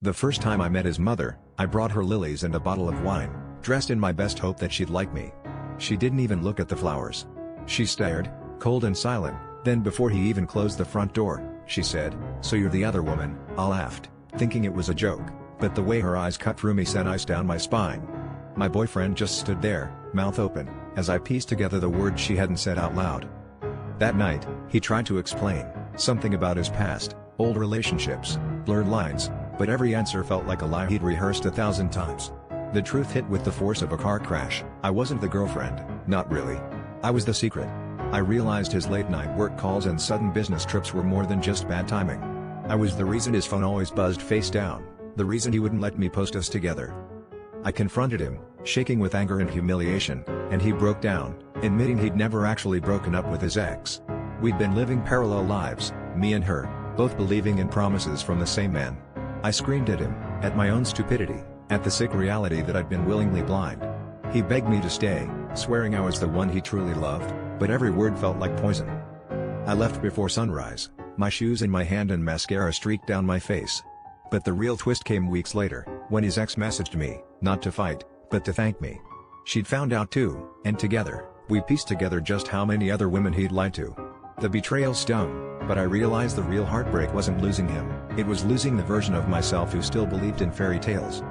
The first time I met his mother, I brought her lilies and a bottle of wine, dressed in my best hope that she'd like me. She didn't even look at the flowers. She stared, cold and silent, then before he even closed the front door, she said, "So you're the other woman." I laughed, thinking it was a joke, but the way her eyes cut through me sent ice down my spine. My boyfriend just stood there, mouth open, as I pieced together the words she hadn't said out loud. That night, he tried to explain, something about his past, old relationships, blurred lines, but every answer felt like a lie he'd rehearsed 1,000 times. The truth hit with the force of a car crash. I wasn't the girlfriend, not really. I was the secret. I realized his late-night work calls and sudden business trips were more than just bad timing. I was the reason his phone always buzzed face down, the reason he wouldn't let me post us together. I confronted him, shaking with anger and humiliation, and he broke down, admitting he'd never actually broken up with his ex. We'd been living parallel lives, me and her, both believing in promises from the same man. I screamed at him, at my own stupidity, at the sick reality that I'd been willingly blind. He begged me to stay, swearing I was the one he truly loved, but every word felt like poison. I left before sunrise, my shoes in my hand and mascara streaked down my face. But the real twist came weeks later, when his ex messaged me, not to fight, but to thank me. She'd found out too, and together, we pieced together just how many other women he'd lied to. The betrayal stung, but I realized the real heartbreak wasn't losing him, it was losing the version of myself who still believed in fairy tales.